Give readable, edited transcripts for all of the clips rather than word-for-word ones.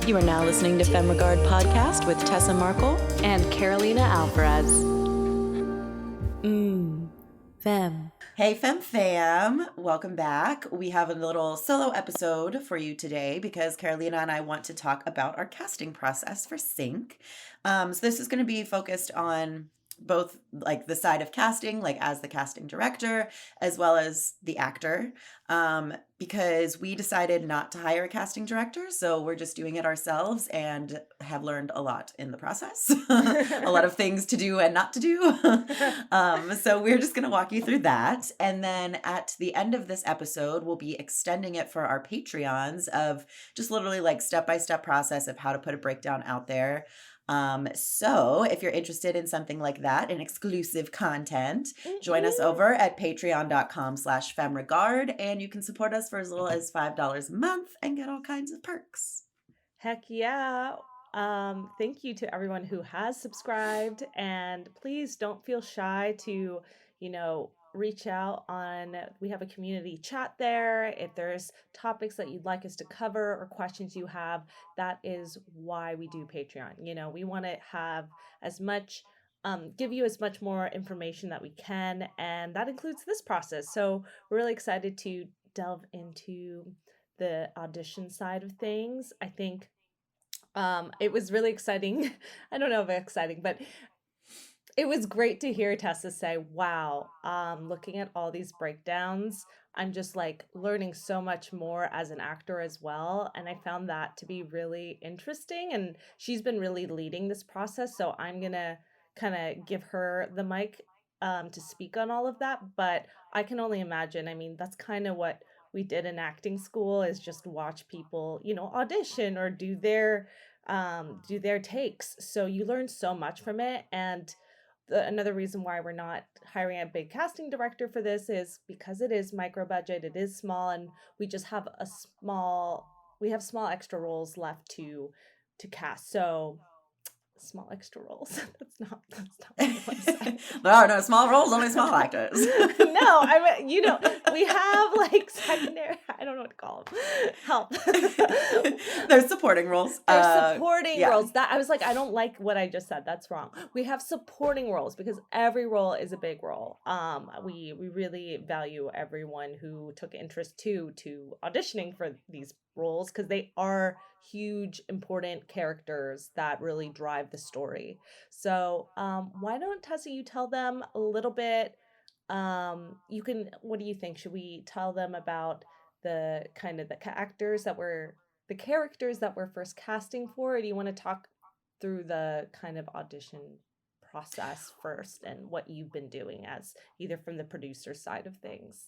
You are now listening to Femme podcast with Tessa Markle and Carolina Alvarez. Femme. Hey, fam. Welcome back. We have a little solo episode for you today because Carolina and I want to talk about our casting process for Sync. So this is going to be focused on both like the side of casting, like as the casting director, as well as the actor, because we decided not to hire a casting director. So we're just doing it ourselves and have learned a lot in the process, a lot of things to do and not to do. So we're just going to walk you through that. And then at the end of this episode, we'll be extending it for our Patreons of just literally like step-by-step process of how to put a breakdown out there. So if you're interested in something like that, in exclusive content, join us over at patreon.com/femregard, and you can support us for as little as $5 a month and get all kinds of perks. Heck yeah. Thank you to everyone who has subscribed, and please don't feel shy to, reach out we have a community chat there. If there's topics that you'd like us to cover or questions you have, that is why we do Patreon. We want to have as much, give you as much more information that we can. And that includes this process. So we're really excited to delve into the audition side of things. I think it was really exciting. I don't know if exciting, but it was great to hear Tessa say, wow, looking at all these breakdowns, I'm just like learning so much more as an actor as well. And I found that to be really interesting. And she's been really leading this process. So I'm going to kind of give her the mic to speak on all of that. But I can only imagine, that's kind of what we did in acting school, is just watch people, audition or do their takes. So you learn so much from it. And another reason why we're not hiring a big casting director for this is because it is micro budget, it is small, and we just have small extra roles left to cast. So small extra roles. That's not what I want to say. No, small roles, only small actors. No, we have like secondary, I don't know what to call them. Help. There's supporting roles. There's supporting roles. That I was like, I don't like what I just said. That's wrong. We have supporting roles because every role is a big role. We really value everyone who took interest to auditioning for these roles because they are huge, important characters that really drive the story. So why don't, Tessa, you tell them a little bit? What do you think? Should we tell them about the kind of the characters that we're first casting for? Or do you want to talk through the kind of audition process first and what you've been doing as either from the producer side of things?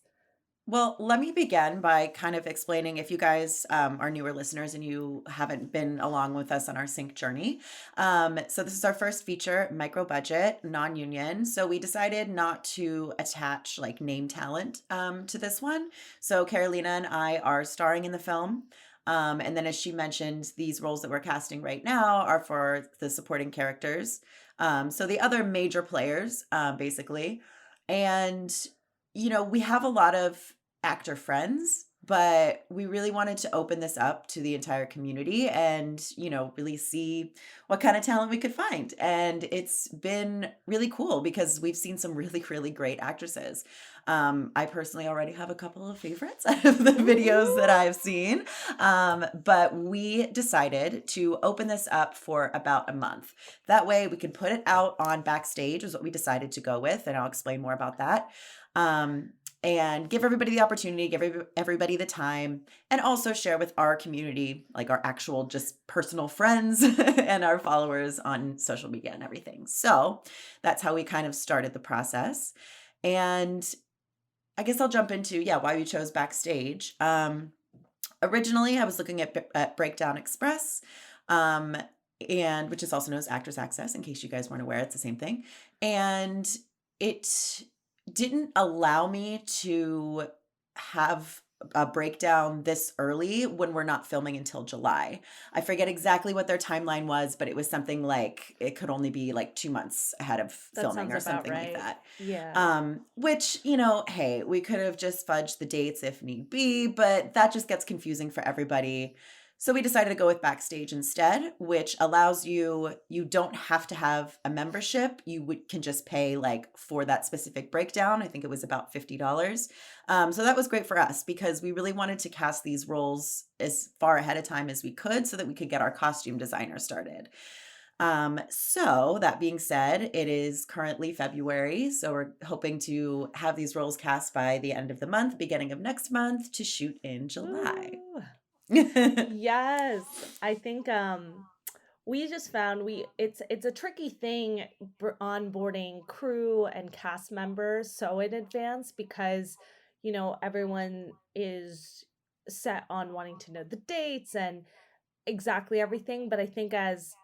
Well, let me begin by kind of explaining, if you guys are newer listeners and you haven't been along with us on our Sync journey. So this is our first feature, micro budget, non-union. So we decided not to attach like name talent to this one. So Carolina and I are starring in the film. And then as she mentioned, these roles that we're casting right now are for the supporting characters. So the other major players, basically. And we have a lot of actor friends, but we really wanted to open this up to the entire community and, really see what kind of talent we could find. And it's been really cool because we've seen some really, really great actresses. I personally already have a couple of favorites out of the videos that I've seen. But we decided to open this up for about a month. That way we could put it out on Backstage is what we decided to go with. And I'll explain more about that. And give everybody the opportunity, give everybody the time, and also share with our community, like our actual just personal friends and our followers on social media and everything. So that's how we kind of started the process. And I guess I'll jump into, why we chose Backstage. Originally, I was looking at Breakdown Express, and which is also known as Actors Access, in case you guys weren't aware, it's the same thing. And it didn't allow me to have a breakdown this early when we're not filming until July. I forget exactly what their timeline was, but it was something like it could only be like 2 months ahead of filming or something like that. Yeah. Which, hey, we could have just fudged the dates if need be, but that just gets confusing for everybody. So we decided to go with Backstage instead, which allows you don't have to have a membership. You can just pay like for that specific breakdown. I think it was about $50. So that was great for us because we really wanted to cast these roles as far ahead of time as we could so that we could get our costume designer started. So that being said, it is currently February. So we're hoping to have these roles cast by the end of the month, beginning of next month to shoot in July. Woo. Yes, I think we just found it's a tricky thing onboarding crew and cast members so in advance because everyone is set on wanting to know the dates and exactly everything, but I think as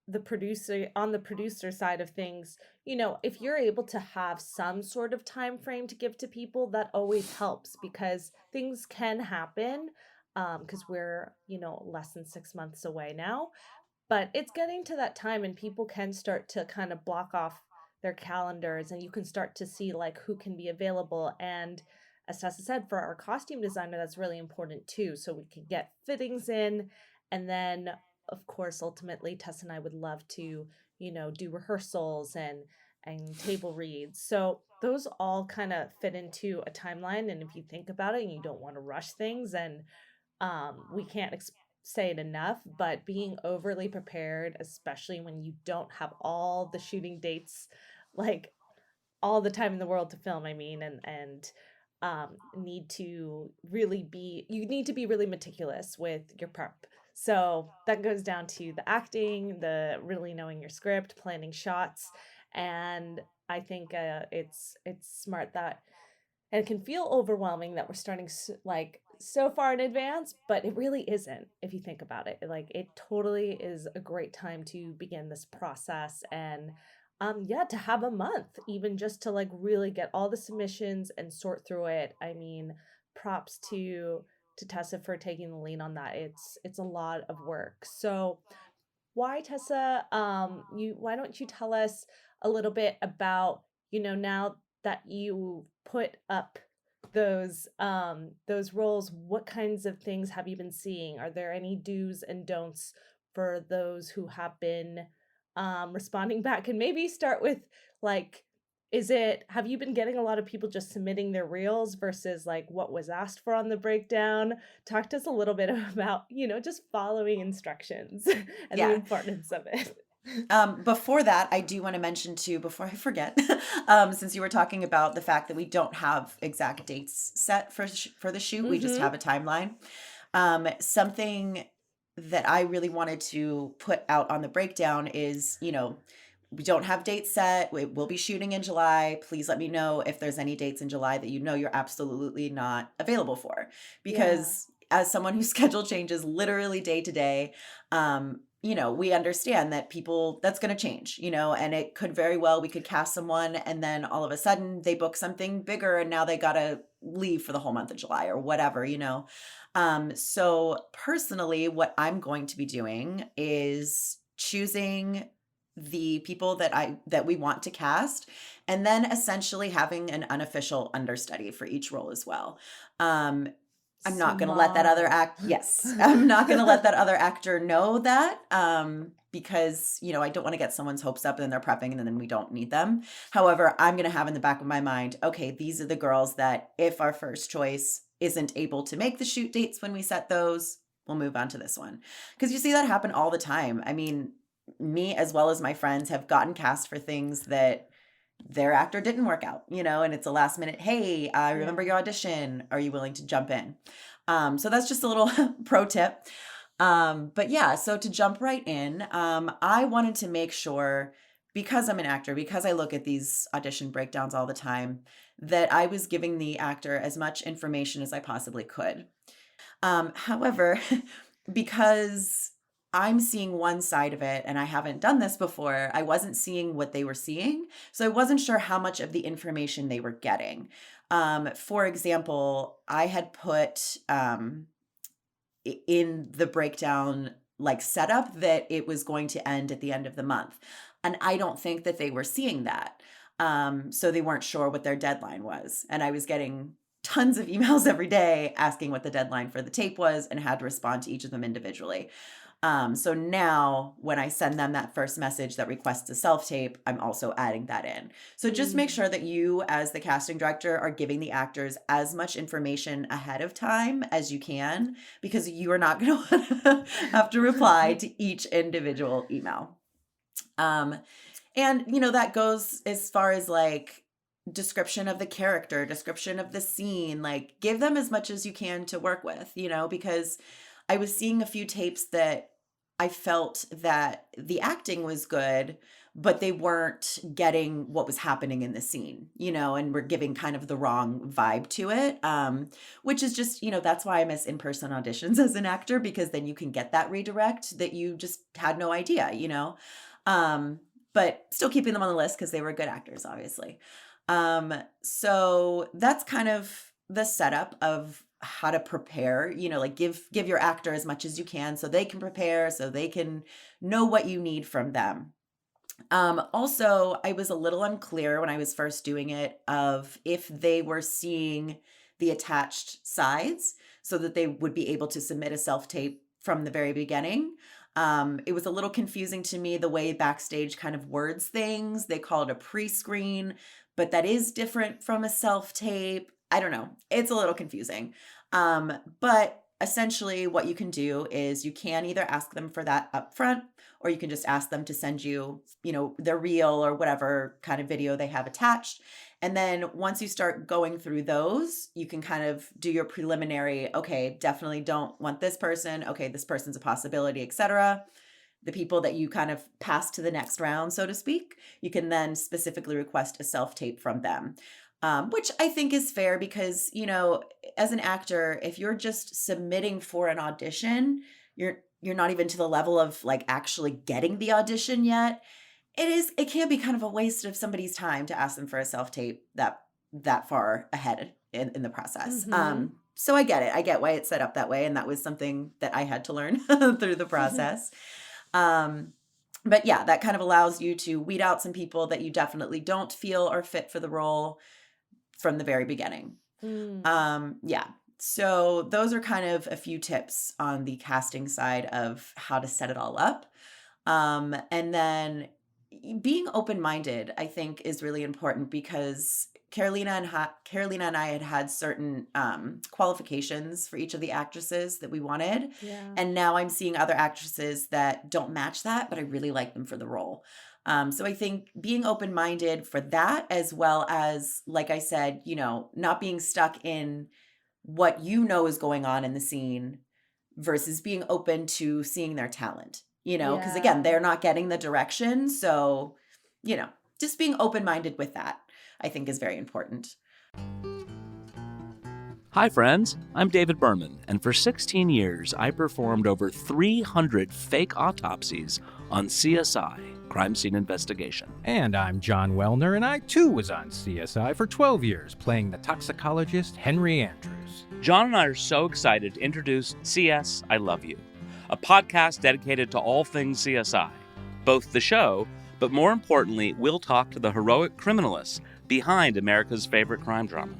the producer side of things, if you're able to have some sort of time frame to give to people, that always helps because things can happen because we're, less than 6 months away now. But it's getting to that time and people can start to kind of block off their calendars and you can start to see like who can be available. And as Tessa said, for our costume designer, that's really important too. So we can get fittings in. And then, of course, ultimately, Tessa and I would love to, do rehearsals and table reads. So those all kind of fit into a timeline. And if you think about it and you don't want to rush things and we can't say it enough, but being overly prepared, especially when you don't have all the shooting dates, like all the time in the world to film, I mean, and need to really be, you need to be really meticulous with your prep. So that goes down to the acting, the really knowing your script, planning shots, and I think it's smart that and it can feel overwhelming that we're starting like so far in advance, but it really isn't if you think about it. Like it totally is a great time to begin this process and yeah, to have a month even just to like really get all the submissions and sort through it. I mean, props to Tessa for taking the lead on that. It's a lot of work. So why, Tessa, why don't you tell us a little bit about, now that you put up those roles, what kinds of things have you been seeing? Are there any do's and don'ts for those who have been responding back? And maybe start with like, have you been getting a lot of people just submitting their reels versus like what was asked for on the breakdown? Talk to us a little bit about, just following instructions and the Yeah. importance of it. Before that, I do want to mention too, before I forget, since you were talking about the fact that we don't have exact dates set for the shoot, we just have a timeline. Something that I really wanted to put out on the breakdown is, we don't have dates set. We'll be shooting in July. Please let me know if there's any dates in July that you're absolutely not available for. Because as someone whose schedule changes literally day to day, we understand that that's going to change, and it could very well, we could cast someone and then all of a sudden they book something bigger and now they got to leave for the whole month of July or whatever, So personally, what I'm going to be doing is choosing the people that we want to cast and then essentially having an unofficial understudy for each role as well. I'm not going to let that other I'm not going to let that other actor know that because, I don't want to get someone's hopes up and then they're prepping and then we don't need them. However, I'm going to have in the back of my mind, okay, these are the girls that if our first choice isn't able to make the shoot dates when we set those, we'll move on to this one. Because you see that happen all the time. I mean, me as well as my friends have gotten cast for things that their actor didn't work out, and it's a last minute, hey, I remember your audition. Are you willing to jump in? So that's just a little pro tip. But yeah, so to jump right in, I wanted to make sure, because I'm an actor, because I look at these audition breakdowns all the time, that I was giving the actor as much information as I possibly could. However, because I'm seeing one side of it and I haven't done this before, I wasn't seeing what they were seeing. So I wasn't sure how much of the information they were getting. For example, I had put in the breakdown like setup that it was going to end at the end of the month. And I don't think that they were seeing that. So they weren't sure what their deadline was. And I was getting tons of emails every day asking what the deadline for the tape was and had to respond to each of them individually. So now when I send them that first message that requests a self-tape, I'm also adding that in. So just make sure that you, as the casting director, are giving the actors as much information ahead of time as you can, because you are not going to have to reply to each individual email. And, that goes as far as like description of the character, description of the scene, like give them as much as you can to work with, because I was seeing a few tapes that I felt that the acting was good, but they weren't getting what was happening in the scene, and were giving kind of the wrong vibe to it, which is just, that's why I miss in-person auditions as an actor, because then you can get that redirect that you just had no idea, but still keeping them on the list because they were good actors, obviously. So that's kind of the setup of how to prepare, like give your actor as much as you can so they can prepare, so they can know what you need from them. Also, I was a little unclear when I was first doing it of if they were seeing the attached sides so that they would be able to submit a self-tape from the very beginning. It was a little confusing to me the way Backstage kind of words things. They call it a pre-screen, but that is different from a self-tape. I don't know. It's a little confusing. But essentially what you can do is you can either ask them for that up front, or you can just ask them to send you, their reel or whatever kind of video they have attached. And then once you start going through those, you can kind of do your preliminary, okay, definitely don't want this person. Okay, this person's a possibility, etc. The people that you kind of pass to the next round, so to speak, you can then specifically request a self-tape from them. Which I think is fair because, as an actor, if you're just submitting for an audition, you're not even to the level of like actually getting the audition yet. It can be kind of a waste of somebody's time to ask them for a self-tape that far ahead in the process. So I get it. I get why it's set up that way. And that was something that I had to learn through the process. But yeah, that kind of allows you to weed out some people that you definitely don't feel are fit for the role from the very beginning. Yeah. So those are kind of a few tips on the casting side of how to set it all up. And then being open-minded, I think, is really important because Carolina and I had certain qualifications for each of the actresses that we wanted. Yeah. And now I'm seeing other actresses that don't match that, but I really like them for the role. So I think being open-minded for that, as well as, like I said, not being stuck in what is going on in the scene versus being open to seeing their talent, because again, they're not getting the direction. So, just being open-minded with that, I think, is very important. Hi, friends. I'm David Berman, and for 16 years, I performed over 300 fake autopsies on CSI, Crime Scene Investigation. And I'm John Wellner, and I too was on CSI for 12 years, playing the toxicologist Henry Andrews. John and I are so excited to introduce CS I Love You, a podcast dedicated to all things CSI. Both the show, but more importantly, we'll talk to the heroic criminalists behind America's favorite crime drama.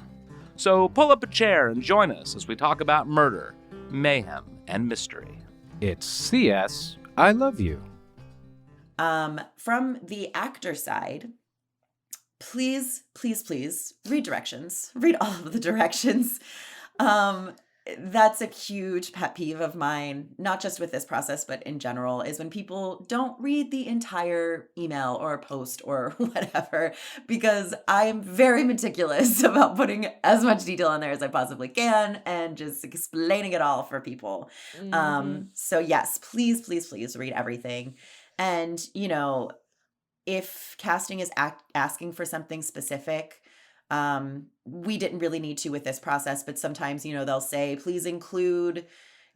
So pull up a chair and join us as we talk about murder, mayhem, and mystery. It's CS I Love You. From the actor side, please read directions. Read all of the directions. That's a huge pet peeve of mine, not just with this process, but in general, is when people don't read the entire email or post or whatever, because I'm very meticulous about putting as much detail in there as I possibly can and just explaining it all for people. So yes, please read everything. And, if casting is asking for something specific, we didn't really need to with this process, but sometimes, they'll say, please include,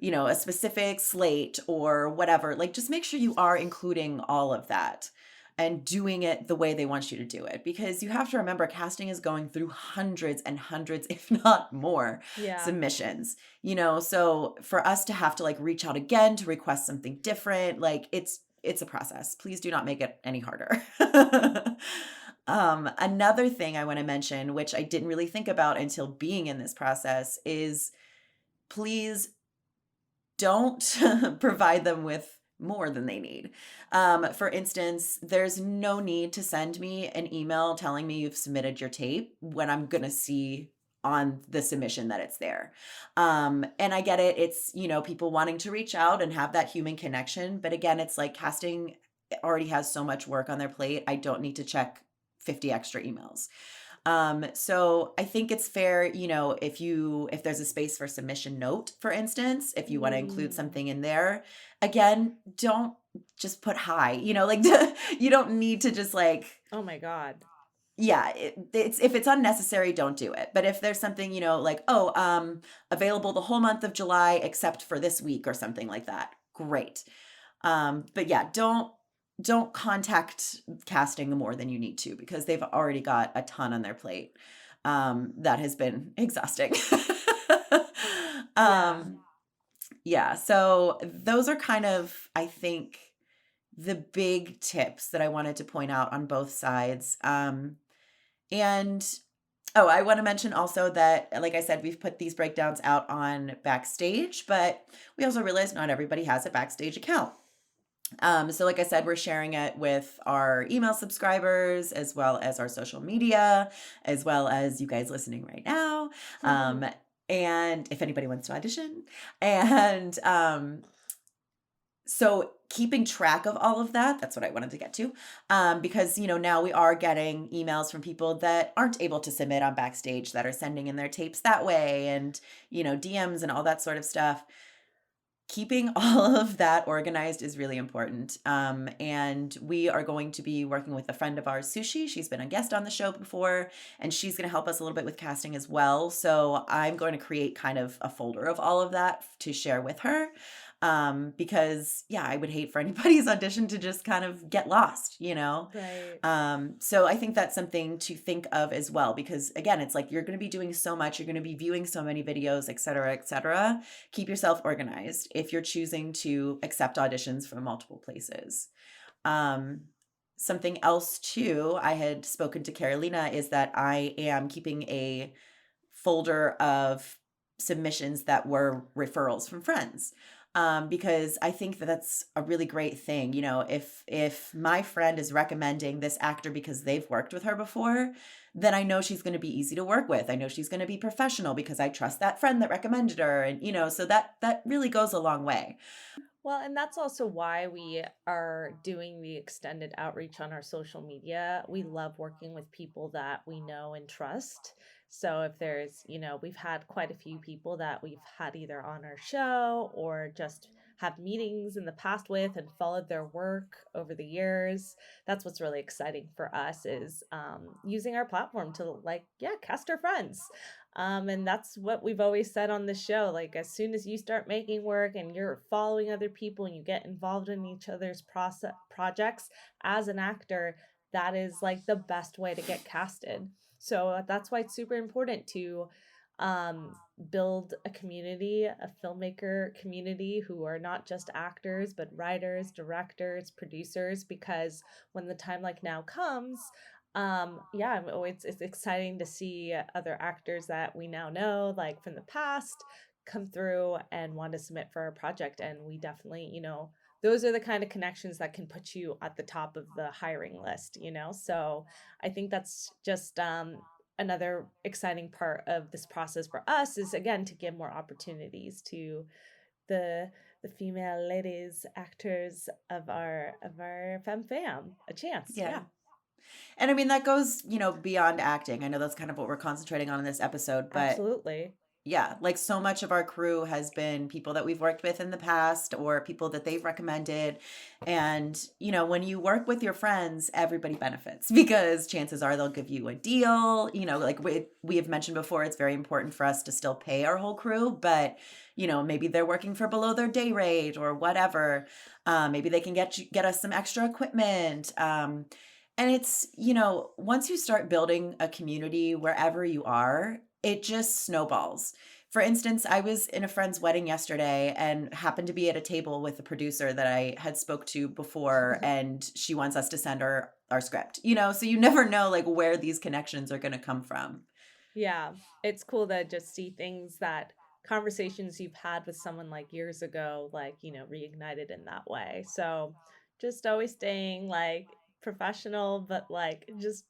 a specific slate or whatever. Like, just make sure you are including all of that and doing it the way they want you to do it. Because you have to remember, casting is going through hundreds and hundreds, if not more, submissions, so for us to have to reach out again to request something different, it's a process. Please do not make it any harder. Another thing I want to mention, which I didn't really think about until being in this process, is please don't provide them with more than they need. For instance, there's no need to send me an email telling me you've submitted your tape when I'm going to see on the submission that it's there. And I get it. It's, people wanting to reach out and have that human connection. But again, it's like casting already has so much work on their plate. I don't need to check 50 extra emails. So I think it's fair, if there's a space for submission note, for instance, if you want to include something in there, again, don't just put hi, like you don't need to just like, Oh my God. yeah, it's if it's unnecessary, don't do it. But if there's something, like, available the whole month of July except for this week or something like that, great. But yeah, don't contact casting more than you need to because they've already got a ton on their plate. That has been exhausting. Yeah, so those are kind of, I think, the big tips that I wanted to point out on both sides. And I want to mention also that, like I said, we've put these breakdowns out on Backstage, but we also realized not everybody has a Backstage account. So like I said, we're sharing it with our email subscribers as well as our social media, as well as you guys listening right now. And if anybody wants to audition. And so keeping track of all of that, that's what I wanted to get to. Because, now we are getting emails from people that aren't able to submit on Backstage that are sending in their tapes that way and, DMs and all that sort of stuff. Keeping all of that organized is really important. And we are going to be working with a friend of ours, Sushi. She's been a guest on the show before, and she's going to help us a little bit with casting as well. So I'm going to create kind of a folder of all of that to share with her. Because I would hate for anybody's audition to just kind of get lost, Right. So I think that's something to think of as well, because again, it's like, you're going to be doing so much, you're going to be viewing so many videos, et cetera, et cetera. Keep yourself organized if you're choosing to accept auditions from multiple places. Something else too, I had spoken to Carolina, is that I am keeping a folder of submissions that were referrals from friends. Because I think that that's a really great thing. If my friend is recommending this actor because they've worked with her before, then I know she's going to be easy to work with. I know she's going to be professional because I trust that friend that recommended her. And, so that really goes a long way. Well, and that's also why we are doing the extended outreach on our social media. We love working with people that we know and trust. So if there's, we've had quite a few people that we've had either on our show or just have meetings in the past with and followed their work over the years. That's what's really exciting for us is using our platform to cast our friends. And that's what we've always said on the show. Like, as soon as you start making work and you're following other people and you get involved in each other's projects as an actor, that is like the best way to get casted. So that's why it's super important to build a community, a filmmaker community who are not just actors, but writers, directors, producers, because when the time like now comes, it's exciting to see other actors that we now know, like from the past, come through and want to submit for our project. And we definitely, those are the kind of connections that can put you at the top of the hiring list, So I think that's just another exciting part of this process for us is, again, to give more opportunities to the female ladies actors of our Femme a chance. Yeah. And I mean, that goes, beyond acting. I know that's kind of what we're concentrating on in this episode, but Absolutely. yeah, like so much of our crew has been people that we've worked with in the past or people that they've recommended. And, when you work with your friends, everybody benefits because chances are they'll give you a deal. Like we have mentioned before, it's very important for us to still pay our whole crew, but, maybe they're working for below their day rate or whatever. Maybe they can get us some extra equipment. And it's, once you start building a community wherever you are, it just snowballs. For instance, I was in a friend's wedding yesterday and happened to be at a table with a producer that I had spoke to before, and she wants us to send her our script, so you never know like where these connections are going to come from. Yeah, it's cool to just see things that conversations you've had with someone like years ago, like, reignited in that way. So just always staying like professional, but like just,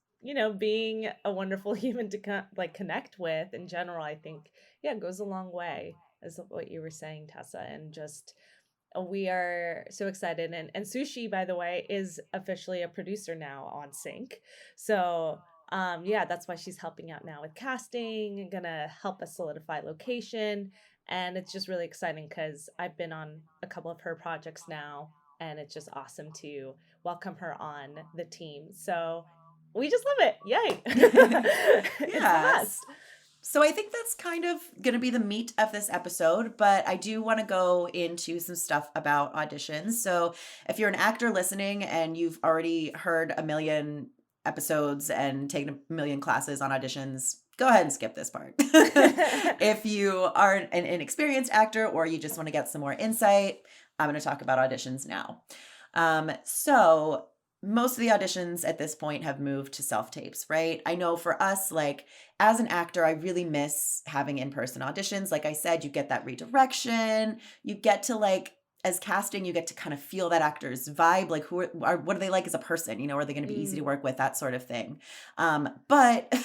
being a wonderful human to like connect with in general, I think, yeah, goes a long way, is what you were saying, Tessa. And just we are so excited. And Sushi, by the way, is officially a producer now on Sync. So yeah, that's why she's helping out now with casting and gonna help us solidify location. And it's just really exciting because I've been on a couple of her projects now, and it's just awesome to welcome her on the team. So we just love it. Yay. It's the Yes. best. So I think that's kind of going to be the meat of this episode, but I do want to go into some stuff about auditions. So if you're an actor listening and you've already heard a million episodes and taken a million classes on auditions, go ahead and skip this part. If you are an inexperienced actor or you just want to get some more insight, I'm going to talk about auditions now. So most of the auditions at this point have moved to self-tapes, right? I know for us, like as an actor, I really miss having in-person auditions. Like I said, you get that redirection, you get to like, as casting, you get to kind of feel that actor's vibe, like what are they like as a person? Are they going to be easy to work with, that sort of thing. But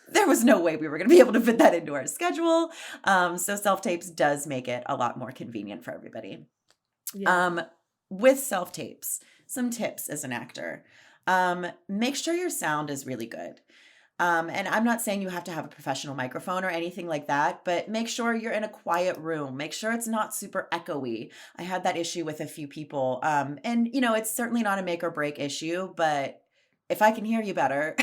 there was no way we were going to be able to fit that into our schedule. So self-tapes does make it a lot more convenient for everybody. Yeah. With self-tapes, some tips as an actor. Make sure your sound is really good. And I'm not saying you have to have a professional microphone or anything like that, but make sure you're in a quiet room. Make sure it's not super echoey. I had that issue with a few people. And it's certainly not a make or break issue, but if I can hear you better,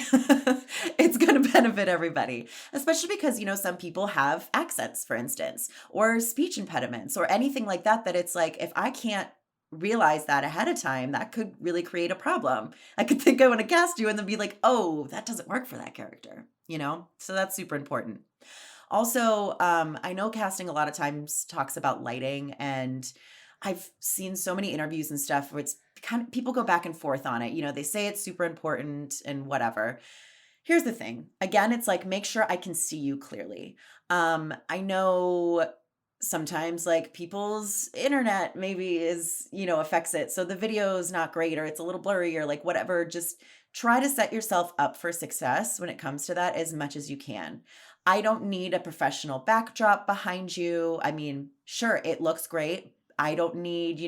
it's going to benefit everybody, especially because, some people have accents, for instance, or speech impediments or anything like that, that it's like, if I can't realize that ahead of time, that could really create a problem. I could think I want to cast you and then be like, oh, that doesn't work for that character, So that's super important. Also, I know casting a lot of times talks about lighting, and I've seen so many interviews and stuff where it's kind of people go back and forth on it. They say it's super important and whatever. Here's the thing. Again, it's like, make sure I can see you clearly. I know sometimes like people's internet maybe is, affects it. So the video is not great, or it's a little blurry, or like whatever. Just try to set yourself up for success when it comes to that as much as you can. I don't need a professional backdrop behind you. I mean, sure, it looks great. I don't need,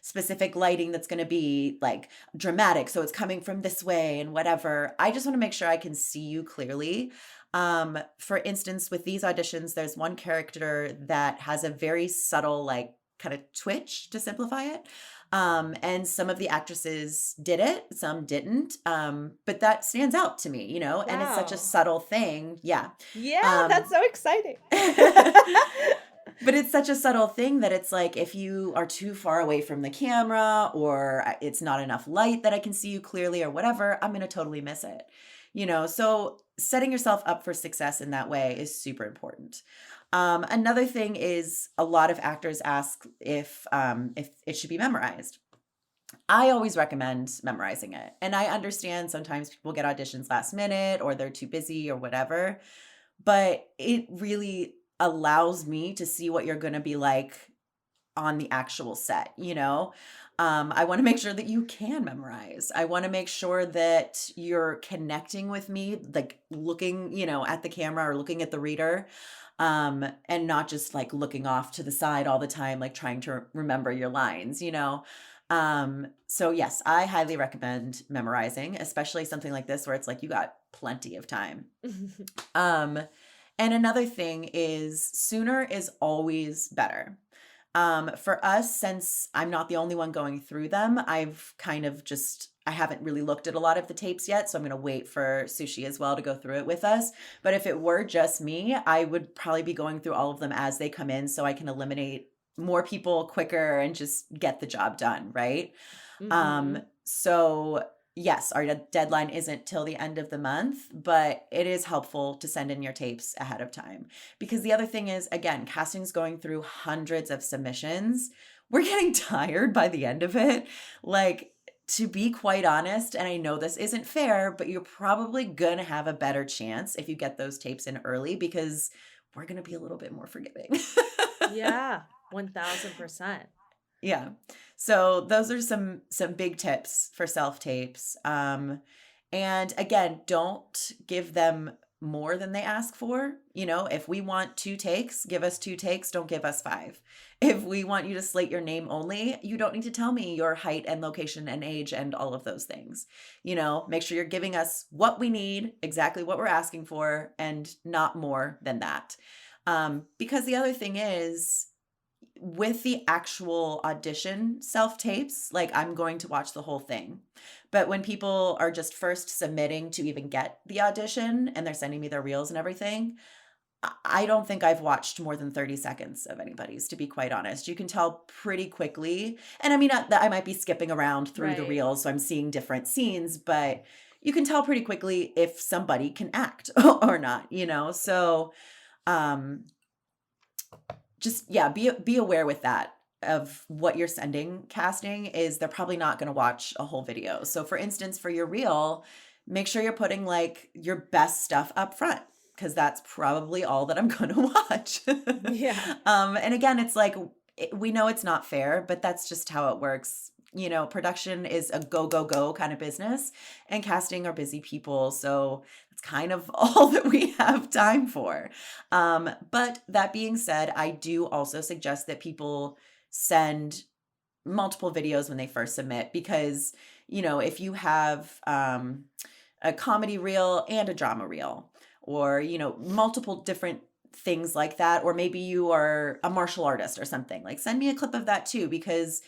specific lighting that's going to be like dramatic, so it's coming from this way and whatever. I just want to make sure I can see you clearly. For instance, with these auditions, there's one character that has a very subtle, like kind of twitch, to simplify it. And some of the actresses did it, some didn't. But that stands out to me, and it's such a Wow. subtle thing. Yeah. Yeah, that's so exciting. But it's such a subtle thing that it's like, if you are too far away from the camera, or it's not enough light that I can see you clearly, or whatever, I'm going to totally miss it. So setting yourself up for success in that way is super important. Another thing is, a lot of actors ask if it should be memorized. I always recommend memorizing it. And I understand sometimes people get auditions last minute, or they're too busy or whatever, but it really allows me to see what you're going to be like on the actual set. I want to make sure that you can memorize. I want to make sure that you're connecting with me, like looking, at the camera or looking at the reader, and not just like looking off to the side all the time, like trying to remember your lines, So yes, I highly recommend memorizing, especially something like this where it's like you got plenty of time. And another thing is, sooner is always better. For us, since I'm not the only one going through them, I've kind of I haven't really looked at a lot of the tapes yet, so I'm going to wait for Sushi as well to go through it with us. But if it were just me, I would probably be going through all of them as they come in, so I can eliminate more people quicker and just get the job done, right? Mhm. So yes, our deadline isn't till the end of the month, but it is helpful to send in your tapes ahead of time. Because the other thing is, again, casting's going through hundreds of submissions. We're getting tired by the end of it. Like, to be quite honest, and I know this isn't fair, but you're probably going to have a better chance if you get those tapes in early because we're going to be a little bit more forgiving. Yeah, 1000%. Yeah. So those are some big tips for self tapes. And again, don't give them more than they ask for. You know, if we want 2 takes, give us 2 takes, don't give us 5. If we want you to slate your name only, you don't need to tell me your height and location and age and all of those things. You know, make sure you're giving us what we need, exactly what we're asking for, and not more than that. Because the other thing is, with the actual audition self tapes, like I'm going to watch the whole thing. But when people are just first submitting to even get the audition and they're sending me their reels and everything, I don't think I've watched more than 30 seconds of anybody's, to be quite honest. You can tell pretty quickly. And I mean, I might be skipping around through the Right. reels, so I'm seeing different scenes, but you can tell pretty quickly if somebody can act or not, you know? So, um, just yeah, be aware with that of what you're sending casting is they're probably not going to watch a whole video. So for instance, for your reel, make sure you're putting like your best stuff up front because that's probably all that I'm going to watch. Yeah. And again, it's like we know it's not fair, but that's just how it works. You know, production is a go, go, go kind of business, and casting are busy people. So it's kind of all that we have time for. But that being said, I do also suggest that people send multiple videos when they first submit because, you know, if you have a comedy reel and a drama reel, or, you know, multiple different things like that, or maybe you are a martial artist or something, like send me a clip of that too, because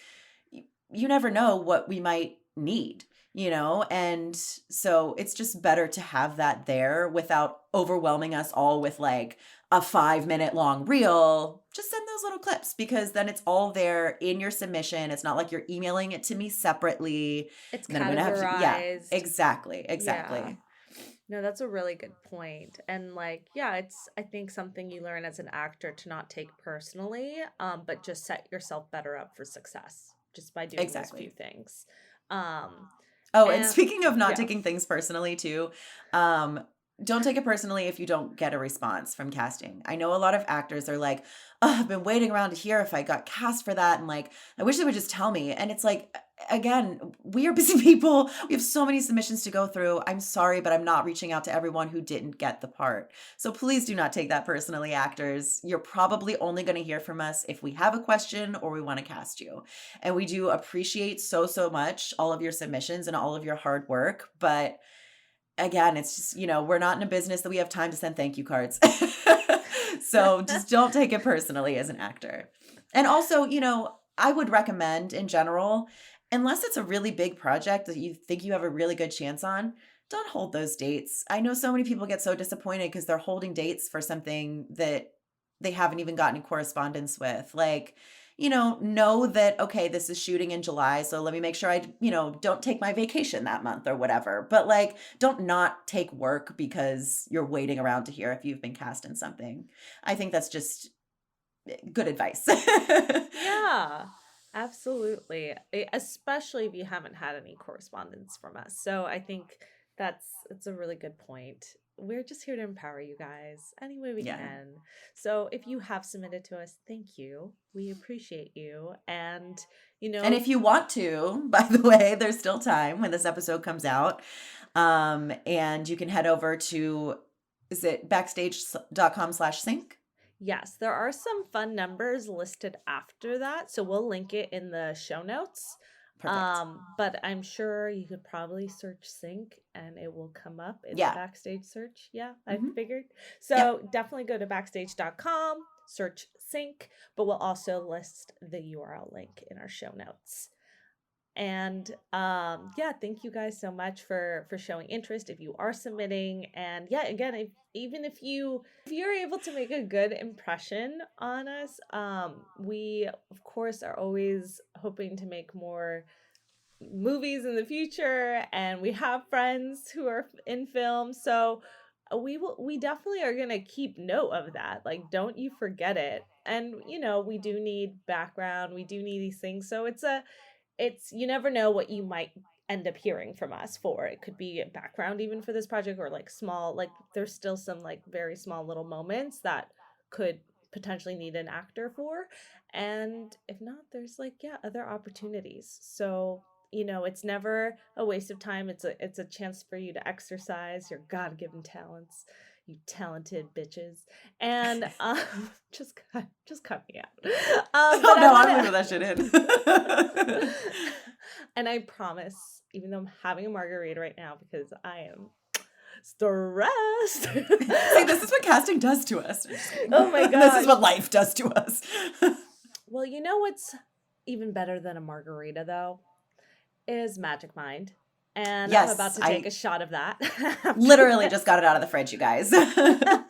you never know what we might need, you know? And so it's just better to have that there without overwhelming us all with like a 5-minute long reel. Just send those little clips because then it's all there in your submission. It's not like you're emailing it to me separately. It's And then I'm gonna have to, yeah, categorized. exactly. Yeah. No, that's a really good point. And like, yeah, it's I think something you learn as an actor to not take personally, but just set yourself better up for success just by doing those few Exactly. things. Um, Oh, and and speaking of not yeah. taking things personally too, don't take it personally if you don't get a response from casting. I know a lot of actors are like, oh, I've been waiting around to hear if I got cast for that. And like, I wish they would just tell me. And it's like, again, we are busy people. We have so many submissions to go through. I'm sorry, but I'm not reaching out to everyone who didn't get the part. So please do not take that personally, actors. You're probably only going to hear from us if we have a question or we want to cast you. And we do appreciate so, so much all of your submissions and all of your hard work. But again, it's just, you know, we're not in a business that we have time to send thank you cards. So just don't take it personally as an actor. And also, you know, I would recommend in general, unless it's a really big project that you think you have a really good chance on, don't hold those dates. I know so many people get so disappointed because they're holding dates for something that they haven't even gotten correspondence with. Like, you know that, okay, this is shooting in July, so let me make sure I, you know, don't take my vacation that month or whatever. But like, don't not take work because you're waiting around to hear if you've been cast in something. I think that's just good advice. Yeah, absolutely. Especially if you haven't had any correspondence from us. So I think it's a really good point. We're just here to empower you guys any way we Yeah. can. So if you have submitted to us, thank you. We appreciate you. And And if you want to, by the way, there's still time when this episode comes out. And you can head over to, is it backstage.com/sync? yes, there are some fun numbers listed after that. So we'll link it in the show notes. Perfect. But I'm sure you could probably search sync and it will come up in the Yeah. backstage search. Yeah, I Mhm. figured. So definitely go to backstage.com, search sync, but we'll also list the URL link in our show notes. And yeah, thank you guys so much for showing interest if you are submitting. And yeah, again, even if you're able to make a good impression on us, we of course are always hoping to make more movies in the future, and we have friends who are in film. So we definitely are going to keep note of that. Like, don't you forget it. And, we do need background. We do need these things. So it's you never know what you might end up hearing from us for. It could be a background even for this project, or like small, like there's still some like very small little moments that could potentially need an actor for. And if not, there's like, yeah, other opportunities. So, it's never a waste of time. It's a chance for you to exercise your God-given talents, you talented bitches. And just cut me out. Oh But no, I I'm wanna leaving that shit in. and I promise, even though I'm having a margarita right now because I am stressed. See, this is what casting does to us. Oh my This is gosh. what life does to us. Well, you know what's even better than a margarita though? Is Magic Mind. And I'm about Yes, to take a shot of that. literally just got it out of the fridge, you guys. Yeah,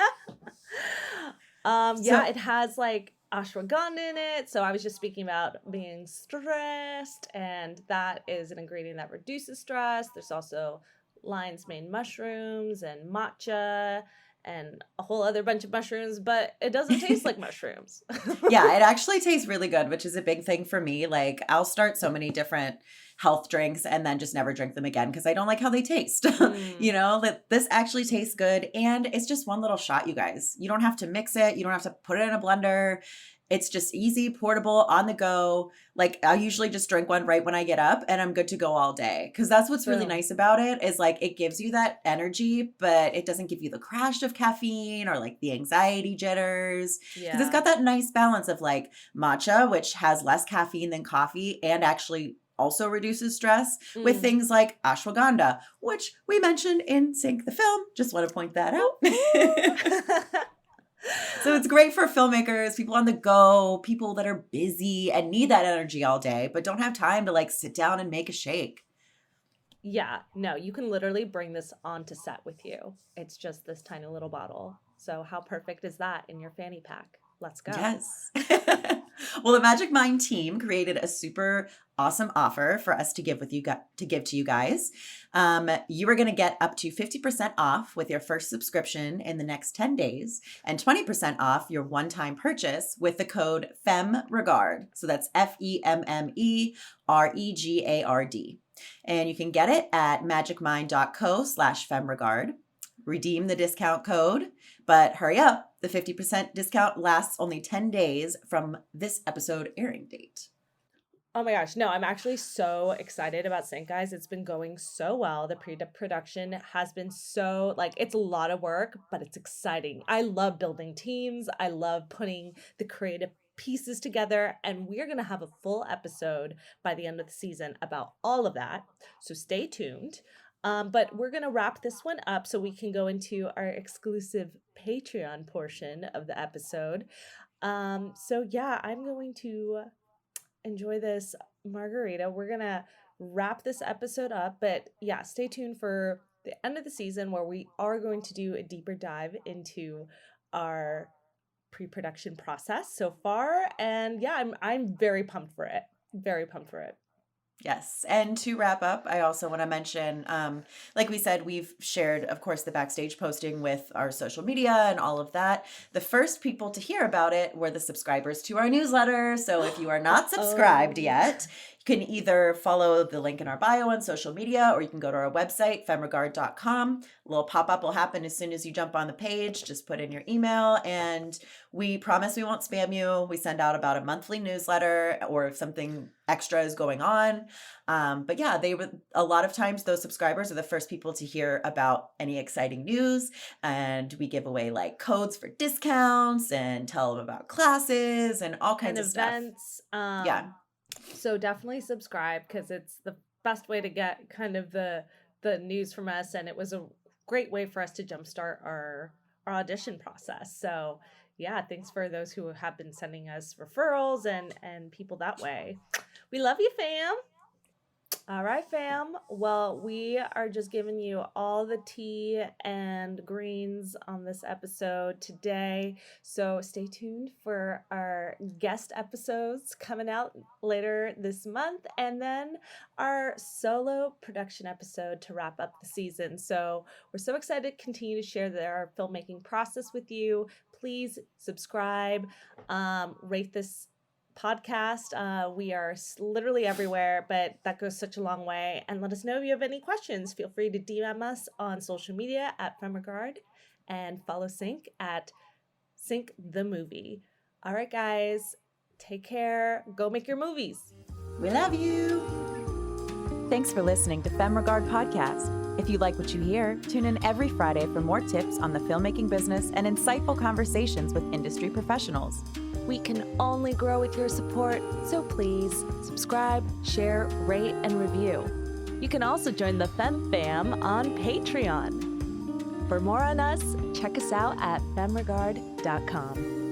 it has like ashwagandha in it. So I was just speaking about being stressed, and that is an ingredient that reduces stress. There's also lion's mane mushrooms and matcha and a whole other bunch of mushrooms, but it doesn't taste like mushrooms. Yeah, it actually tastes really good, which is a big thing for me. Like, I'll start so many different health drinks and then just never drink them again because I don't like how they taste. That this actually tastes good, and it's just one little shot, you guys. You don't have to mix it. You don't have to put it in a blender. It's just easy, portable, on the go. Like, I usually just drink one right when I get up and I'm good to go all day. Because that's what's really Boom. nice about it is like it gives you that energy, but it doesn't give you the crash of caffeine or like the anxiety jitters. Because it's got that nice balance of like matcha, which has less caffeine than coffee and actually also reduces stress with things like ashwagandha, which we mentioned in Sync the Film. Just want to point that out. So it's great for filmmakers, people on the go, people that are busy and need that energy all day, but don't have time to like sit down and make a shake. Yeah, no, you can literally bring this onto set with you. It's just this tiny little bottle. So how perfect is that in your fanny pack? Let's go. Yes. Well, the Magic Mind team created a super awesome offer for us to give to you guys. You are going to get up to 50% off with your first subscription in the next 10 days and 20% off your one-time purchase with the code FEMMEREGARD. So that's FEMMEREGARD. And you can get it at magicmind.co/FemRegard. Redeem the discount code, but hurry up. The 50% discount lasts only 10 days from this episode airing date. Oh my gosh, no, I'm actually so excited about Sync, guys. It's been going so well. The pre-production has been so, like, it's a lot of work, but it's exciting. I love building teams. I love putting the creative pieces together, and we're going to have a full episode by the end of the season about all of that. So stay tuned. But we're going to wrap this one up so we can go into our exclusive Patreon portion of the episode. So yeah, I'm going to enjoy this margarita. We're going to wrap this episode up, but yeah, stay tuned for the end of the season where we are going to do a deeper dive into our pre-production process so far. And yeah, I'm very pumped for it. Very pumped for it. Yes. And to wrap up, I also want to mention, like we said, we've shared, of course, the backstage posting with our social media and all of that. The first people to hear about it were the subscribers to our newsletter. So if you are not subscribed yet, you can either follow the link in our bio on social media, or you can go to our website, femregard.com. A little pop-up will happen as soon as you jump on the page. Just put in your email, and we promise we won't spam you. We send out about a monthly newsletter, or if something extra is going on. But yeah, a lot of times those subscribers are the first people to hear about any exciting news, and we give away like codes for discounts and tell them about classes and all kinds of events. Stuff. Yeah. So definitely subscribe, because it's the best way to get kind of the news from us, and it was a great way for us to jumpstart our audition process. So yeah, thanks for those who have been sending us referrals and people that way. We love you, fam. All right, fam. Well, we are just giving you all the tea and greens on this episode today. So stay tuned for our guest episodes coming out later this month, and then our solo production episode to wrap up the season. So we're so excited to continue to share our filmmaking process with you. Please subscribe, rate this podcast. We are literally everywhere, but that goes such a long way. And let us know if you have any questions. Feel free to DM us on social media at Femme and follow Sync at Sync the Movie. All right, guys, take care. Go make your movies. We love you. Thanks for listening to Femme Podcast. If you like what you hear, tune in every Friday for more tips on the filmmaking business and insightful conversations with industry professionals. We can only grow with your support, so please subscribe, share, rate, and review. You can also join the Femme Fam on Patreon. For more on us, check us out at femregard.com.